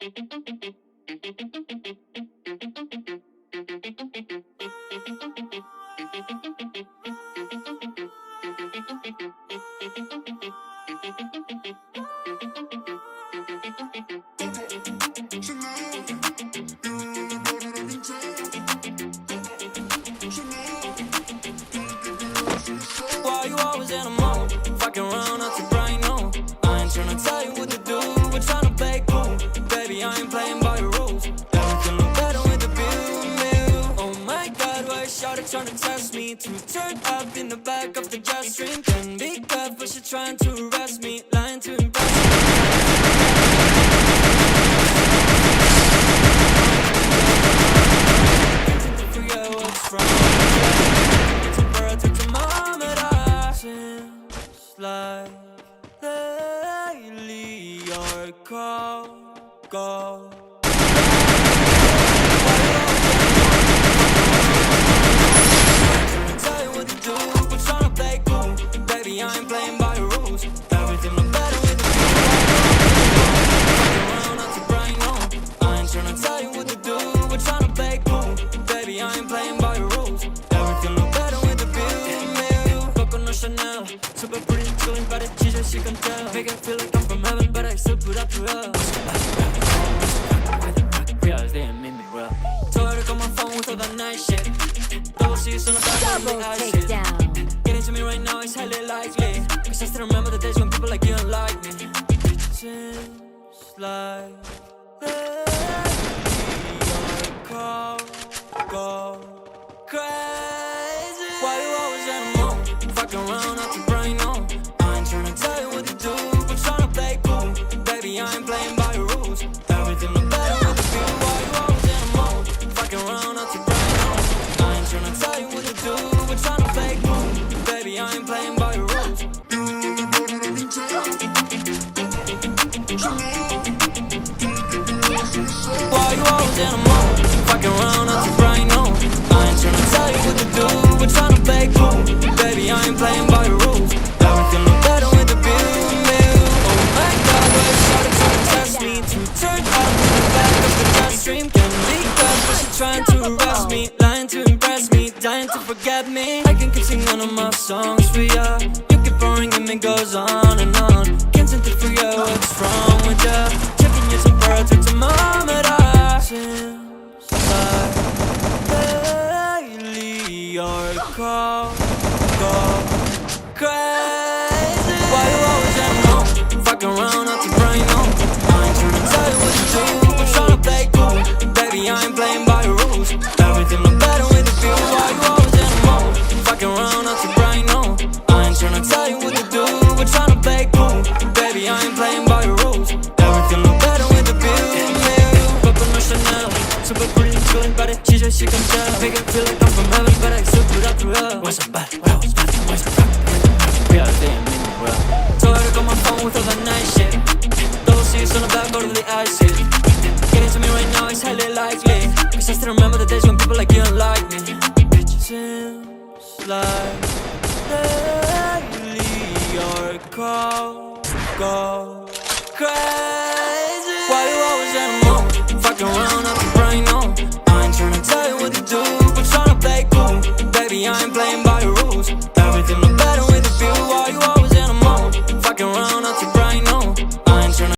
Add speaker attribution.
Speaker 1: Why you always in a mode? Fucking around out to brain, no. I ain't tryna tell you what to do, we're tryna play cool. Baby, I ain't playing by your rules. Everything look better with the view. Oh my god, why is Shawty tryna test me? To turn up in the back of the jet stream. Can be careful, she trying to arrest me. Lying to impress me. Forget what's wrong. Temperature thermometer. Seems like lately your call go. Tell you what to do, we're tryna play cool. Baby, I ain't playing by your rules. Everything look better with the view. Around out to brain, no. I ain't tryna tell you what to do, we're tryna play cool. Baby, I ain't playing by your rules. Everything look better with the view. Coco no Chanel, super pretty, chillin' by the cheese, she can tell. Make it feel like I'm from heaven, but I still put up to hell. Realize they ain't made me well. Told her to call my phone with all that nice shit. Double C's on the back of the ice shit. Getting to me right now is highly likely, cause I still remember the days when people like you don't like me. Seems like your call go crazy. Why you always in a mood? Fucking around out your brain, no. I ain't tryna tell you what to do, we're tryna play cool. Baby, I ain't playing by your rules. Everything look better with the view. Why you always in a mood? Fucking around out your brain, no. I ain't tryna tell you what to do, we're tryna play cool. Baby, I ain't playing by your rules. Why you always in a mood? Fucking around out your brain, no. I ain't tryna tell you what to do, we're tryna play cool. Baby, I ain't playing by your rules. Everything look better with the view. Oh my god, why is Shawty tryna test me? To turn up in the back of the jet stream. Can be good, but she trying to arrest me. Lying to impress me, dying to forget me. I can keep singing one of my songs for ya. You keep boring and it goes on and on. Can't seem to forget what's wrong with ya. Checking your temperature thermometer. Seems like lately your call go crazy. Why you always in a mood? Fucking around out your brain, no. I ain't tryna tell you what to do, we're tryna play cool. Baby, I ain't playing by your rules. Everything look better with the view. Why you always in a mood? Fucking around out your brain, no. I ain't tryna tell you what to do, we're tryna play cool. Baby, I ain't playing by your rules. Everything look better with the view. Coco no Chanel, super pretty, chillin' by the cheese, she can tell. Make it feel like I'm from heaven, but I still put up to hell. Was I bad? What I was bad? Was I bad? Realize they ain't made me well. Told her to call my phone with all that nice shit. Double C's on the back, go to the ice shit. Getting to me right now is highly likely, cause I still remember the days when people like you don't like me. Seems like lately your call go crazy.